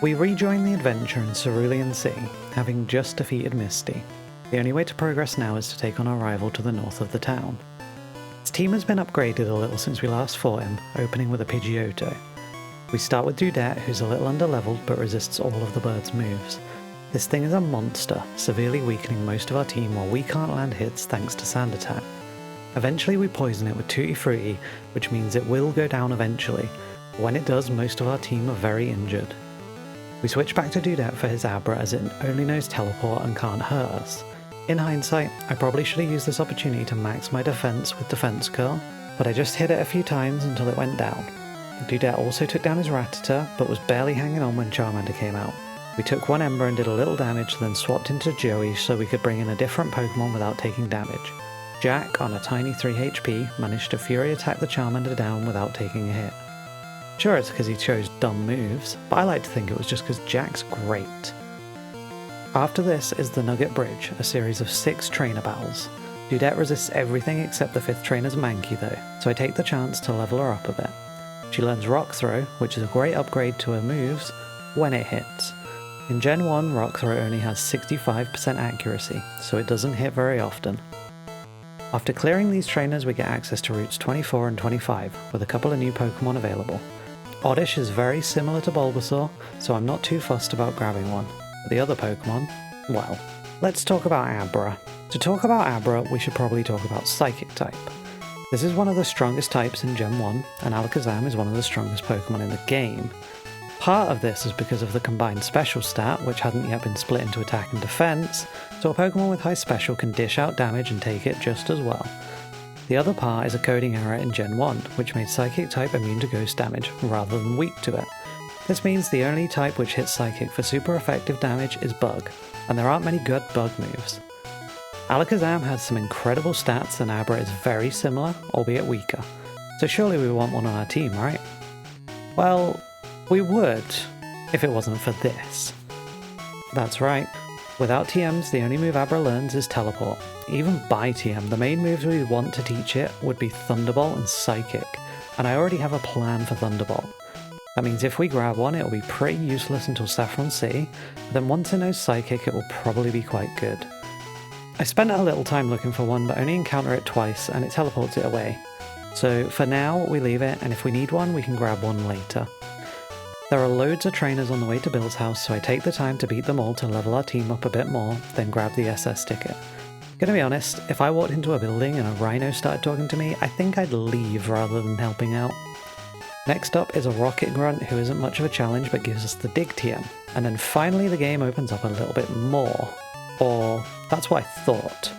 We rejoin the adventure in Cerulean Sea, having just defeated Misty. The only way to progress now is to take on our rival to the north of the town. His team has been upgraded a little since we last fought him, opening with a Pidgeotto. We start with Diglett, who's a little underleveled but resists all of the bird's moves. This thing is a monster, severely weakening most of our team while we can't land hits thanks to Sand Attack. Eventually we poison it with Tutti Frutti, which means it will go down eventually. When it does, most of our team are very injured. We switch back to Diglett for his Abra as it only knows Teleport and can't hurt us. In hindsight, I probably should have used this opportunity to max my defense with Defense Curl, but I just hit it a few times until it went down. Diglett also took down his Rattata, but was barely hanging on when Charmander came out. We took one Ember and did a little damage, then swapped into Joey so we could bring in a different Pokemon without taking damage. Jack, on a tiny 3 HP, managed to Fury Attack the Charmander down without taking a hit. Sure, it's because he chose dumb moves, but I like to think it was just because Jack's great. After this is the Nugget Bridge, a series of 6 trainer battles. Diglett resists everything except the 5th trainer's Mankey though, so I take the chance to level her up a bit. She learns Rock Throw, which is a great upgrade to her moves, when it hits. In Gen 1, Rock Throw only has 65% accuracy, so it doesn't hit very often. After clearing these trainers we get access to routes 24 and 25, with a couple of new Pokemon available. Oddish is very similar to Bulbasaur, so I'm not too fussed about grabbing one. But the other Pokemon, well, let's talk about Abra. To talk about Abra, we should probably talk about Psychic type. This is one of the strongest types in Gen 1, and Alakazam is one of the strongest Pokemon in the game. Part of this is because of the combined special stat, which hadn't yet been split into attack and defense, so a Pokemon with high special can dish out damage and take it just as well. The other part is a coding error in Gen 1, which made Psychic type immune to ghost damage, rather than weak to it. This means the only type which hits Psychic for super effective damage is Bug, and there aren't many good Bug moves. Alakazam has some incredible stats and Abra is very similar, albeit weaker, so surely we want one on our team, right? Well, we would, if it wasn't for this. That's right. Without TMs, the only move Abra learns is Teleport. Even by TM, the main moves we want to teach it would be Thunderbolt and Psychic, and I already have a plan for Thunderbolt. That means if we grab one, it will be pretty useless until Saffron City, but then once it knows Psychic, it will probably be quite good. I spent a little time looking for one, but only encounter it twice, and it teleports it away. So for now, we leave it, and if we need one, we can grab one later. There are loads of trainers on the way to Bill's house, so I take the time to beat them all to level our team up a bit more, then grab the SS ticket. Gonna be honest, if I walked into a building and a rhino started talking to me, I think I'd leave rather than helping out. Next up is a Rocket Grunt who isn't much of a challenge but gives us the Dig TM, and then finally the game opens up a little bit more. Or, that's what I thought.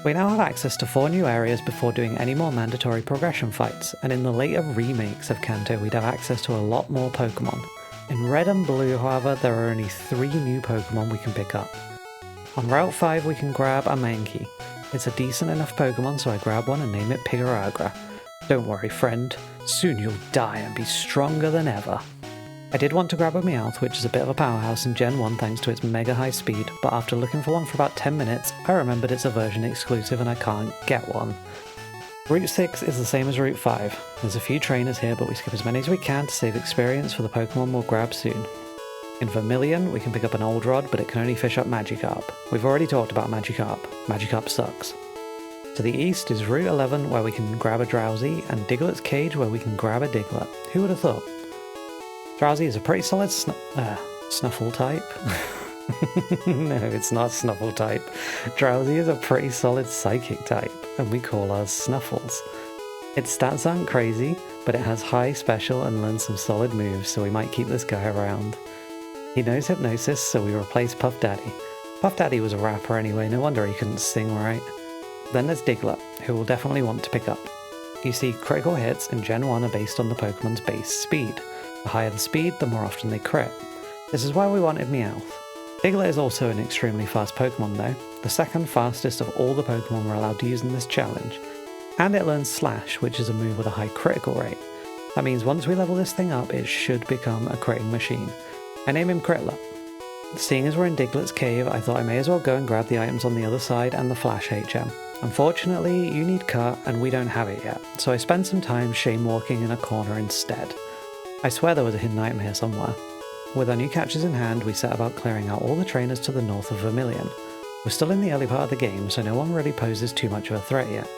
We now have access to 4 new areas before doing any more mandatory progression fights, and in the later remakes of Kanto we'd have access to a lot more Pokemon. In Red and Blue, however, there are only 3 new Pokemon we can pick up. On Route 5 we can grab a Mankey. It's a decent enough Pokemon, so I grab one and name it Pigaragra. Don't worry friend, soon you'll die and be stronger than ever. I did want to grab a Meowth, which is a bit of a powerhouse in Gen 1 thanks to its mega high speed, but after looking for one for about 10 minutes, I remembered it's a version exclusive and I can't get one. Route 6 is the same as Route 5. There's a few trainers here, but we skip as many as we can to save experience for the Pokemon we'll grab soon. In Vermilion, we can pick up an Old Rod, but it can only fish up Magikarp. We've already talked about Magikarp. Magikarp sucks. To the east is Route 11, where we can grab a Drowsy, and Diglett's Cage, where we can grab a Diglett. Who would have thought? Drowsy is a pretty solid Snuffle type. No, it's not Snuffle type. Drowsy is a pretty solid Psychic type, and we call ours Snuffles. Its stats aren't crazy, but it has high special and learns some solid moves, so we might keep this guy around. He knows Hypnosis, so we replace Puff Daddy. Puff Daddy was a rapper anyway, no wonder he couldn't sing right. Then there's Diglett, who we'll definitely want to pick up. You see, critical hits in Gen 1 are based on the Pokemon's base speed. The higher the speed, the more often they crit. This is why we wanted Meowth. Diglett is also an extremely fast Pokemon though, the second fastest of all the Pokemon we're allowed to use in this challenge. And it learns Slash, which is a move with a high critical rate. That means once we level this thing up, it should become a critting machine. I name him Critler. Seeing as we're in Diglett's cave, I thought I may as well go and grab the items on the other side and the Flash HM. Unfortunately, you need Cut and we don't have it yet, so I spent some time shame walking in a corner instead. I swear there was a hidden item here somewhere. With our new catches in hand, we set about clearing out all the trainers to the north of Vermilion. We're still in the early part of the game, so no one really poses too much of a threat yet.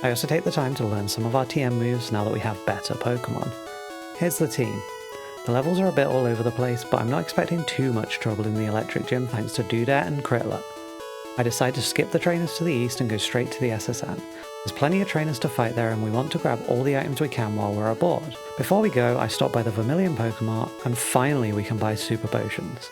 I also take the time to learn some of our TM moves now that we have better Pokemon. Here's the team. The levels are a bit all over the place, but I'm not expecting too much trouble in the Electric Gym thanks to Diglett and Diglett. I decide to skip the trainers to the east and go straight to the SSN. There's plenty of trainers to fight there and we want to grab all the items we can while we're aboard. Before we go, I stop by the Vermilion Pokemart and finally we can buy Super Potions.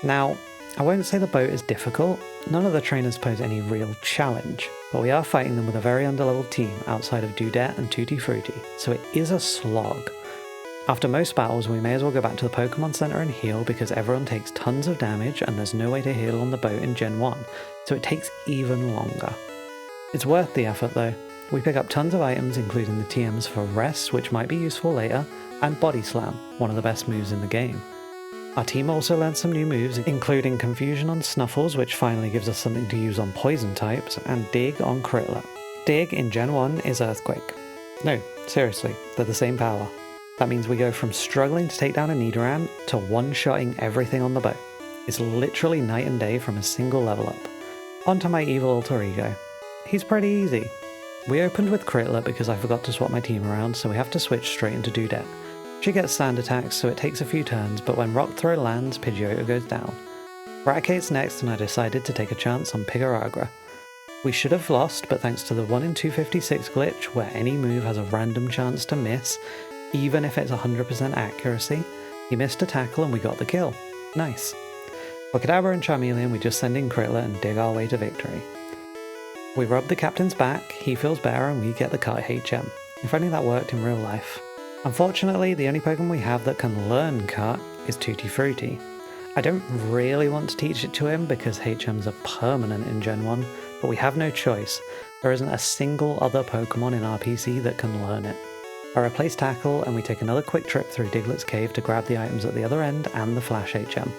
Now, I won't say the boat is difficult, none of the trainers pose any real challenge, but we are fighting them with a very underleveled team outside of Diglett and Tutti Frutti, so it is a slog. After most battles, we may as well go back to the Pokemon Center and heal because everyone takes tons of damage and there's no way to heal on the boat in Gen 1, so it takes even longer. It's worth the effort though. We pick up tons of items including the TMs for Rest, which might be useful later, and Body Slam, one of the best moves in the game. Our team also learned some new moves, including Confusion on Snuffles, which finally gives us something to use on Poison types, and Dig on Diglett. Dig in Gen 1 is Earthquake. No, seriously, they're the same power. That means we go from struggling to take down a Nidoran to one-shotting everything on the boat. It's literally night and day from a single level up. Onto my evil alter ego. He's pretty easy. We opened with Diglett because I forgot to swap my team around, so we have to switch straight into Diglett. She gets sand attacks, so it takes a few turns, but when Rock Throw lands, Pidgeotto goes down. Raticate's next, and I decided to take a chance on Abra. We should have lost, but thanks to the 1 in 256 glitch, where any move has a random chance to miss, even if it's 100% accuracy, he missed a tackle and we got the kill. Nice. For Kadabra and Charmeleon, we just send in Diglett and dig our way to victory. We rub the captain's back, he feels better, and we get the cut HM. If only that worked in real life. Unfortunately, the only Pokemon we have that can learn Cut is Tutti Frutti. I don't really want to teach it to him because HMs are permanent in Gen 1, but we have no choice. There isn't a single other Pokemon in our PC that can learn it. I replace Tackle and we take another quick trip through Diglett's cave to grab the items at the other end and the Flash HM.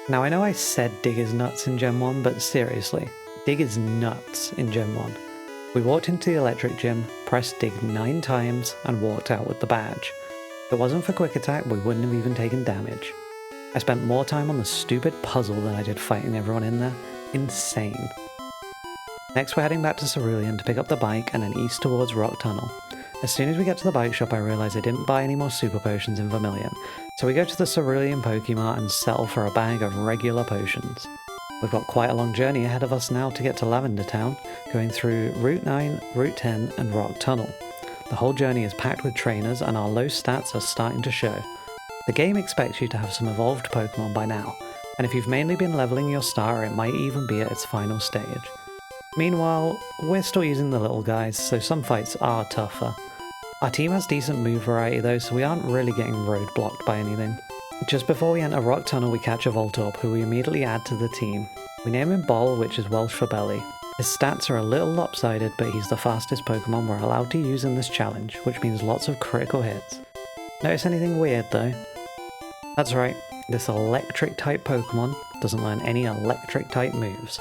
Now I know I said Dig is nuts in Gen 1, but seriously, Dig is nuts in Gen 1. We walked into the Electric Gym, pressed Dig 9 times, and walked out with the badge. If it wasn't for Quick Attack, we wouldn't have even taken damage. I spent more time on the stupid puzzle than I did fighting everyone in there. Insane. Next we're heading back to Cerulean to pick up the bike and then east towards Rock Tunnel. As soon as we get to the bike shop I realise I didn't buy any more Super Potions in Vermilion, so we go to the Cerulean Pokemart and settle for a bag of regular potions. We've got quite a long journey ahead of us now to get to Lavender Town, going through Route 9, Route 10 and Rock Tunnel. The whole journey is packed with trainers and our low stats are starting to show. The game expects you to have some evolved Pokemon by now, and if you've mainly been leveling your starter it might even be at its final stage. Meanwhile, we're still using the little guys, so some fights are tougher. Our team has decent move variety though, so we aren't really getting roadblocked by anything. Just before we enter Rock Tunnel we catch a Voltorb who we immediately add to the team. We name him Bol, which is Welsh for belly. His stats are a little lopsided, but he's the fastest Pokemon we're allowed to use in this challenge, which means lots of critical hits. Notice anything weird though? That's right, this electric type Pokemon doesn't learn any electric type moves.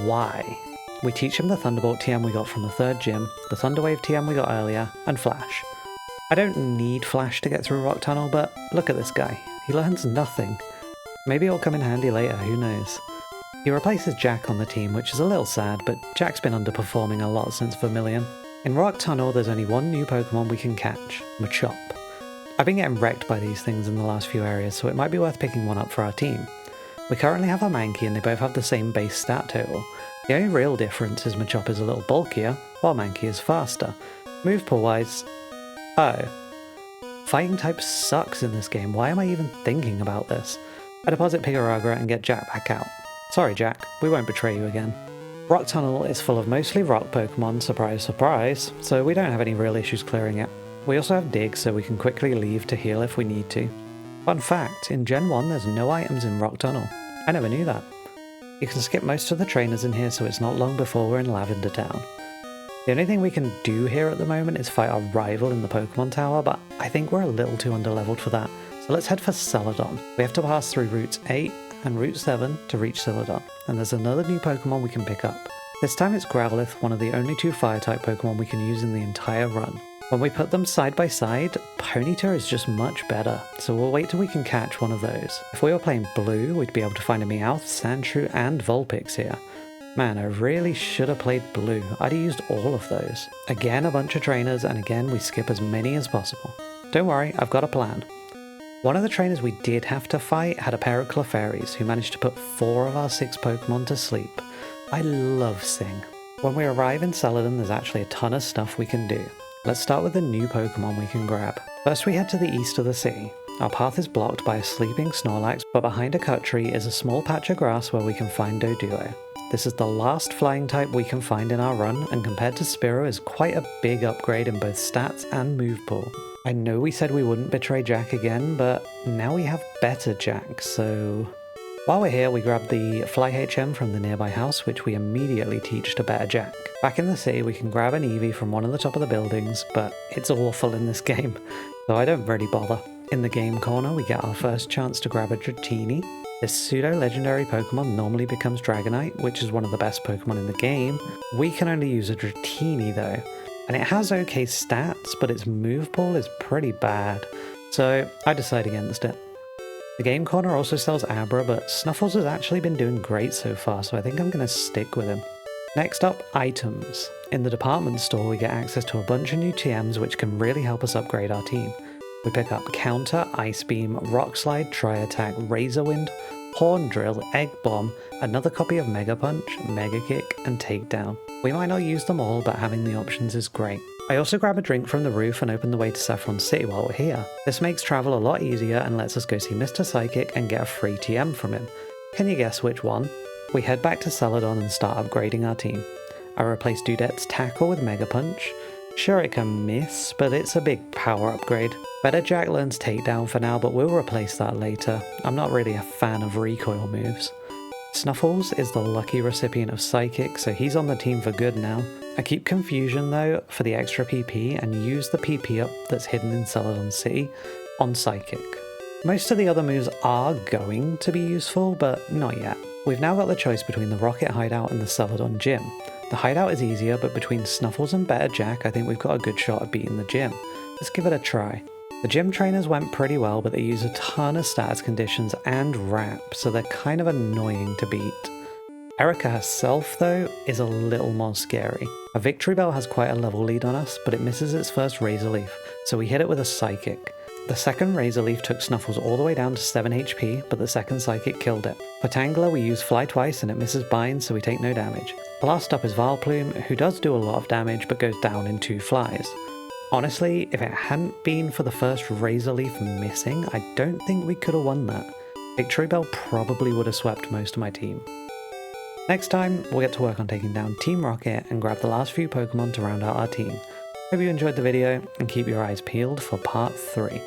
Why? We teach him the Thunderbolt TM we got from the 3rd gym, the Thunder Wave TM we got earlier, and Flash. I don't need Flash to get through Rock Tunnel, but look at this guy. He learns nothing. Maybe it'll come in handy later, who knows. He replaces Jack on the team, which is a little sad, but Jack's been underperforming a lot since Vermilion. In Rock Tunnel there's only one new Pokemon we can catch, Machop. I've been getting wrecked by these things in the last few areas, so it might be worth picking one up for our team. We currently have a Mankey and they both have the same base stat total. The only real difference is Machop is a little bulkier, while Mankey is faster. Move pool wise... oh. Fighting type sucks in this game, why am I even thinking about this? I deposit Pigaragra and get Jack back out. Sorry Jack, we won't betray you again. Rock Tunnel is full of mostly rock Pokemon, surprise surprise, so we don't have any real issues clearing it. We also have Dig, so we can quickly leave to heal if we need to. Fun fact, in Gen 1 there's no items in Rock Tunnel. I never knew that. You can skip most of the trainers in here, so it's not long before we're in Lavender Town. The only thing we can do here at the moment is fight our rival in the Pokemon Tower, but I think we're a little too underleveled for that, so let's head for Celadon. We have to pass through Routes 8 and Route 7 to reach Celadon, and there's another new Pokemon we can pick up. This time it's Growlithe, one of the only 2 Fire-type Pokemon we can use in the entire run. When we put them side by side, Ponyta is just much better, so we'll wait till we can catch one of those. If we were playing blue, we'd be able to find a Meowth, Sandshrew, and Vulpix here. Man, I really should have played blue. I'd have used all of those. Again, a bunch of trainers, and again, we skip as many as possible. Don't worry, I've got a plan. One of the trainers we did have to fight had a pair of Clefairies who managed to put 4 of our 6 Pokemon to sleep. I love Sing. When we arrive in Celadon, there's actually a ton of stuff we can do. Let's start with the new Pokemon we can grab. First we head to the east of the city. Our path is blocked by a sleeping Snorlax, but behind a cut tree is a small patch of grass where we can find Doduo. This is the last flying type we can find in our run, and compared to Spearow is quite a big upgrade in both stats and move pool. I know we said we wouldn't betray Jack again, but now we have better Jack, so... While we're here, we grab the Fly HM from the nearby house, which we immediately teach to better Jack. Back in the city, we can grab an Eevee from one of the top of the buildings, but it's awful in this game, so I don't really bother. In the game corner, we get our first chance to grab a Dratini. This pseudo-legendary Pokemon normally becomes Dragonite, which is one of the best Pokemon in the game. We can only use a Dratini though, and it has okay stats, but its move pool is pretty bad, so I decide against it. The game corner also sells Abra, but Snuffles has actually been doing great so far, so I think I'm going to stick with him. Next up, items. In the department store we get access to a bunch of new TMs which can really help us upgrade our team. We pick up Counter, Ice Beam, Rock Slide, Tri Attack, Razor Wind, Horn Drill, Egg Bomb, another copy of Mega Punch, Mega Kick, and Takedown. We might not use them all, but having the options is great. I also grab a drink from the roof and open the way to Saffron City while we're here. This makes travel a lot easier and lets us go see Mr. Psychic and get a free TM from him. Can you guess which one? We head back to Celadon and start upgrading our team. I replace Dudette's Tackle with Mega Punch. Sure, it can miss, but it's a big power upgrade. Better Jack learns Takedown for now, but we'll replace that later. I'm not really a fan of recoil moves. Snuffles is the lucky recipient of Psychic, so he's on the team for good now. I keep Confusion though for the extra PP and use the PP up that's hidden in Celadon City on Psychic. Most of the other moves are going to be useful, but not yet. We've now got the choice between the Rocket Hideout and the Celadon Gym. The Hideout is easier, but between Snuffles and Better Jack, I think we've got a good shot at beating the gym. Let's give it a try. The gym trainers went pretty well, but they use a ton of status conditions and wrap, so they're kind of annoying to beat. Erica herself, though, is a little more scary. A Victory Bell has quite a level lead on us, but it misses its first Razor Leaf, so we hit it with a Psychic. The second Razor Leaf took Snuffles all the way down to 7 HP, but the second Psychic killed it. For Tangler, we use Fly twice and it misses Bind, so we take no damage. Last up is Vileplume, who does do a lot of damage but goes down in 2 flies. Honestly, if it hadn't been for the first Razor Leaf missing, I don't think we could have won that. Victory Bell probably would have swept most of my team. Next time, we'll get to work on taking down Team Rocket and grab the last few Pokemon to round out our team. Hope you enjoyed the video and keep your eyes peeled for part 3.